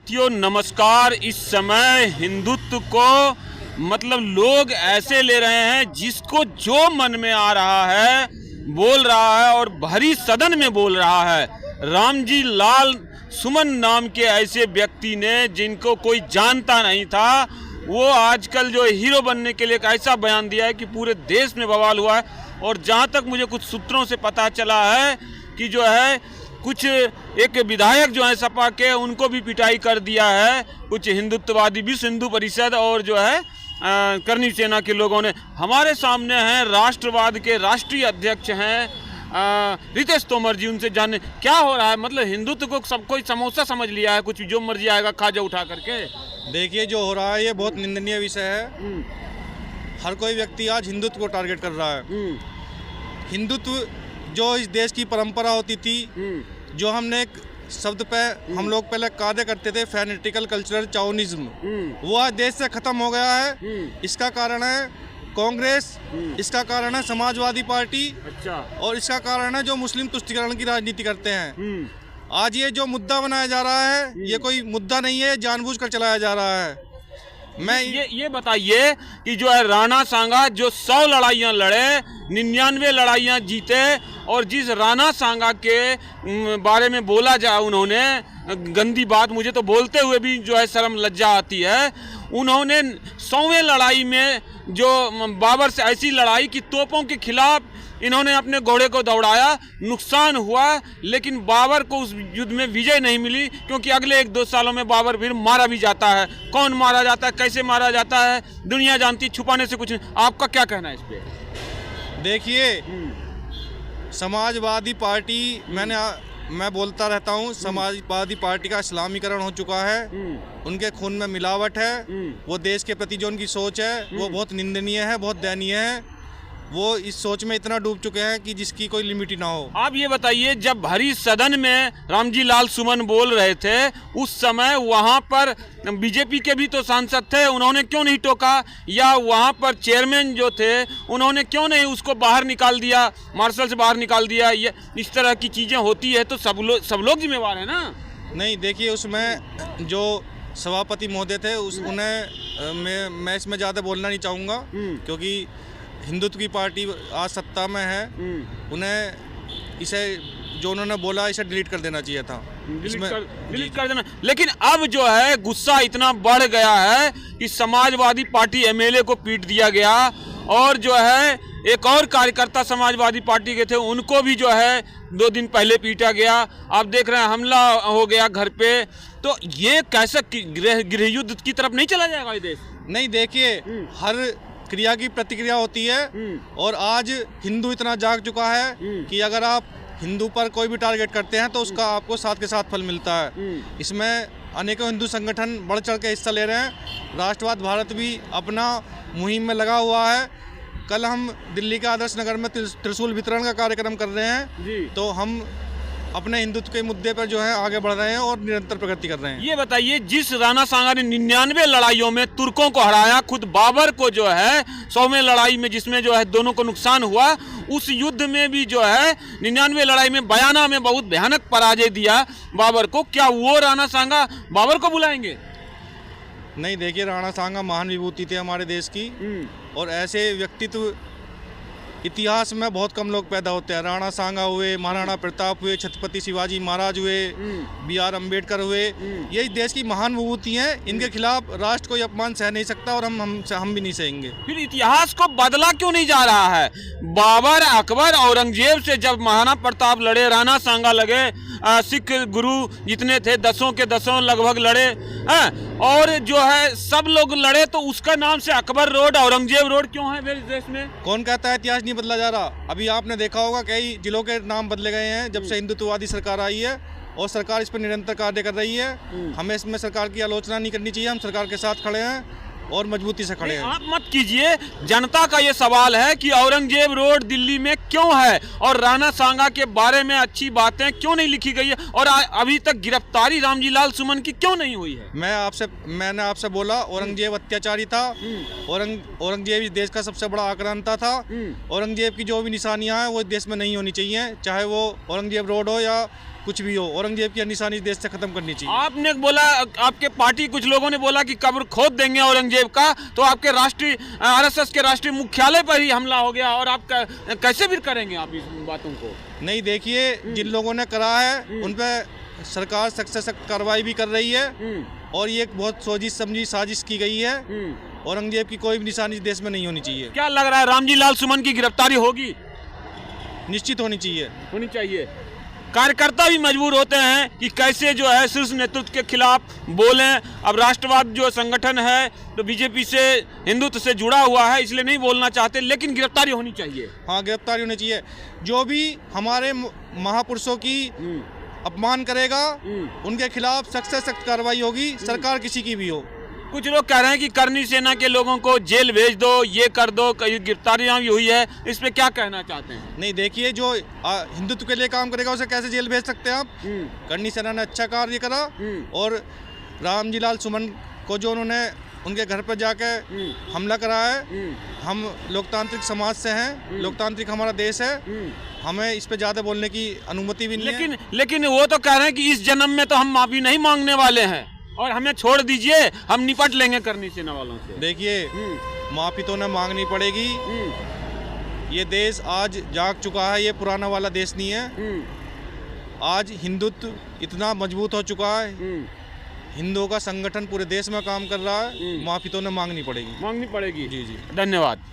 साथियों नमस्कार। इस समय हिंदुत्व को मतलब लोग ऐसे ले रहे हैं जिसको जो मन में आ रहा है बोल रहा है और भरी सदन में बोल रहा है। रामजी लाल सुमन नाम के ऐसे व्यक्ति ने जिनको कोई जानता नहीं था, वो आजकल जो हीरो बनने के लिए एक ऐसा बयान दिया है कि पूरे देश में बवाल हुआ है। और जहाँ तक मुझे कुछ सूत्रों से पता चला है कि जो है कुछ एक विधायक जो है सपा के, उनको भी पिटाई कर दिया है कुछ हिंदुत्ववादी विश्व हिंदू परिषद और जो है करनी सेना के लोगों ने। हमारे सामने हैं राष्ट्रवाद के राष्ट्रीय अध्यक्ष हैं रितेश तोमर जी। उनसे जाने क्या हो रहा है। मतलब हिंदुत्व को सब कोई समोसा समझ लिया है, कुछ जो मर्जी आएगा खा जा उठा करके। देखिए जो हो रहा है ये बहुत निंदनीय विषय है। हर कोई व्यक्ति आज हिंदुत्व को टारगेट कर रहा है। हिंदुत्व जो इस देश की परंपरा होती थी, जो हमने एक शब्द पे हम लोग पहले कार्य करते थे, फैनेटिकल कल्चरल चाउनिज्म, वो आज देश से खत्म हो गया है। इसका कारण है कांग्रेस, इसका कारण है समाजवादी पार्टी, अच्छा, और इसका कारण है जो मुस्लिम तुष्टीकरण की राजनीति करते हैं। आज ये जो मुद्दा बनाया जा रहा है ये कोई मुद्दा नहीं है, जानबूझकर चलाया जा रहा है। मैं ये बताइए कि जो है राणा सांगा जो 100 लड़ाइयाँ लड़े, 99 लड़ाइयाँ जीते, और जिस राणा सांगा के बारे में बोला जाए उन्होंने गंदी बात, मुझे तो बोलते हुए भी जो है शर्म लज्जा आती है। उन्होंने 100वें लड़ाई में जो बाबर से ऐसी लड़ाई कि तोपों के खिलाफ इन्होंने अपने घोड़े को दौड़ाया, नुकसान हुआ, लेकिन बाबर को उस युद्ध में विजय नहीं मिली, क्योंकि अगले 1-2 सालों में बाबर फिर मारा भी जाता है। कौन मारा जाता है, कैसे मारा जाता है, दुनिया जानती, छुपाने से कुछ नहीं। आपका क्या कहना है इस पे? देखिए समाजवादी पार्टी, मैं बोलता रहता हूँ, समाजवादी पार्टी का इस्लामीकरण हो चुका है। उनके खून में मिलावट है। वो देश के प्रति जो उनकी सोच है वो बहुत निंदनीय है, बहुत दयनीय है। वो इस सोच में इतना डूब चुके हैं कि जिसकी कोई लिमिट ही ना हो। आप ये बताइए, जब भरी सदन में रामजी लाल सुमन बोल रहे थे उस समय वहाँ पर बीजेपी के भी तो सांसद थे, उन्होंने क्यों नहीं टोका? या वहाँ पर चेयरमैन जो थे उन्होंने क्यों नहीं उसको बाहर निकाल दिया, मार्शल से बाहर निकाल दिया? ये इस तरह की चीज़ें होती है तो सब लोग जिम्मेवार है ना? नहीं, देखिए उसमें जो सभापति महोदय थे उन्हें मैं इसमें ज़्यादा बोलना नहीं चाहूँगा, क्योंकि हिंदुत्व की पार्टी आज सत्ता में है। उन्हें इसे जो उन्होंने बोला इसे डिलीट कर देना चाहिए था। डिलीट कर देना। लेकिन अब जो है गुस्सा इतना बढ़ गया है कि समाजवादी पार्टी एमएलए को पीट दिया गया, और जो है एक और कार्यकर्ता समाजवादी पार्टी के थे उनको भी जो है 2 दिन पहले पीटा गया। आप देख रहे हैं हमला हो गया घर पे। तो ये कैसे गृह युद्ध की तरफ नहीं चला जाएगा ये देश? नहीं, देखिए हर क्रिया की प्रतिक्रिया होती है, और आज हिंदू इतना जाग चुका है कि अगर आप हिंदू पर कोई भी टारगेट करते हैं तो उसका आपको साथ के साथ फल मिलता है। इसमें अनेकों हिंदू संगठन बढ़ चढ़ के हिस्सा ले रहे हैं। राष्ट्रवाद भारत भी अपना मुहिम में लगा हुआ है। कल हम दिल्ली के आदर्श नगर में त्रिशूल वितरण का कार्यक्रम कर रहे हैं, तो हम अपने हिंदुत्व के मुद्दे पर जो है आगे बढ़ रहे हैं और निरंतर प्रगति कर रहे हैं। ये बताइए, जिस राणा सांगा ने 99 लड़ाइयों में तुर्कों को हराया, खुद बाबर को जो है 100वें लड़ाई में जिसमें जो है दोनों को नुकसान हुआ, उस युद्ध में भी जो है 99 लड़ाई में बयाना में बहुत भयानक पराजय दिया बाबर को, क्या वो राणा सांगा बाबर को बुलाएंगे? नहीं, देखिए राणा सांगा महान विभूति थे हमारे देश की, और ऐसे व्यक्तित्व इतिहास में बहुत कम लोग पैदा होते हैं। राणा सांगा हुए, महाराणा प्रताप हुए, छत्रपति शिवाजी महाराज हुए, BR अम्बेडकर हुए, ये देश की महान विभूति हैं। इनके खिलाफ राष्ट्र कोई अपमान सह नहीं सकता, और हम भी नहीं सहेंगे। फिर इतिहास को बदला क्यों नहीं जा रहा है? बाबर, अकबर, औरंगजेब से जब महाराणा प्रताप लड़े, राणा सांगा लगे, सिख गुरु जितने थे 10 के 10 लगभग लड़े हैं, और जो है सब लोग लड़े, तो उसका नाम से अकबर रोड, औरंगजेब रोड क्यों है मेरे देश में? कौन कहता है इतिहास नहीं बदला जा रहा? अभी आपने देखा होगा कई जिलों के नाम बदले गए हैं जब से हिंदुत्ववादी सरकार आई है, और सरकार इस पर निरंतर कार्य कर रही है। हमें इसमें सरकार की आलोचना नहीं करनी चाहिए। हम सरकार के साथ खड़े हैं और मजबूती से खड़े हैं। आप मत कीजिए, जनता का ये सवाल है कि औरंगजेब रोड दिल्ली में क्यों है, और राणा सांगा के बारे में अच्छी बातें क्यों नहीं लिखी गई है, और अभी तक गिरफ्तारी रामजी लाल सुमन की क्यों नहीं हुई है? मैंने आपसे बोला औरंगजेब अत्याचारी था। औरंगजेब इस देश का सबसे बड़ा आक्रांता था। औरंगजेब की जो भी निशानियां हैं वो देश में नहीं होनी चाहिए, चाहे वो औरंगजेब रोड हो या कुछ भी हो, औरंगजेब की निशानी देश से खत्म करनी चाहिए। आपने बोला, आपके पार्टी कुछ लोगों ने बोला कि कब्र खोद देंगे औरंगजेब का, तो आपके राष्ट्रीय आरएसएस के राष्ट्रीय मुख्यालय पर ही हमला हो गया, और आप कैसे भी करेंगे आप इस बातों को? नहीं, देखिए, जिन लोगों ने करा है उन पे सरकार सख्त से सख्त कार्रवाई भी कर रही है, और ये एक बहुत सोची समझी साजिश की गई है। औरंगजेब की कोई भी निशानी देश में नहीं होनी चाहिए। क्या लग रहा है, रामजी लाल सुमन की गिरफ्तारी होगी? निश्चित होनी चाहिए। होनी चाहिए। कार्यकर्ता भी मजबूर होते हैं कि कैसे जो है शीर्ष नेतृत्व के खिलाफ बोलें। अब राष्ट्रवाद जो संगठन है तो बीजेपी से, हिंदुत्व से जुड़ा हुआ है, इसलिए नहीं बोलना चाहते, लेकिन गिरफ्तारी होनी चाहिए। हाँ, गिरफ्तारी होनी चाहिए। जो भी हमारे महापुरुषों की अपमान करेगा उनके खिलाफ सख्त से सख्त कार्रवाई होगी, सरकार किसी की भी हो। कुछ लोग कह रहे हैं कि करनी सेना के लोगों को जेल भेज दो, ये कर दो, कई गिरफ्तारियां भी हुई है, इस पे क्या कहना चाहते हैं? नहीं, देखिए, जो हिंदुत्व के लिए काम करेगा उसे कैसे जेल भेज सकते हैं आप? करनी सेना ने अच्छा कार्य करा, और रामजी लाल सुमन को जो उन्होंने उनके घर पर जाके हमला करा है, हम लोकतांत्रिक समाज से हैं, लोकतांत्रिक हमारा देश है, हमें इस पे ज़्यादा बोलने की अनुमति भी नहीं है। लेकिन वो तो कह रहे हैं कि इस जन्म में तो हम माफी नहीं मांगने वाले हैं और हमें छोड़ दीजिए, हम निपट लेंगे करनी सेना वालों से। देखिए, माफी तो न मांगनी पड़ेगी। ये देश आज जाग चुका है, ये पुराना वाला देश नहीं है। आज हिंदुत्व इतना मजबूत हो चुका है, हिंदुओं का संगठन पूरे देश में काम कर रहा है, माफी तो न मांगनी पड़ेगी। मांगनी पड़ेगी। जी जी, धन्यवाद।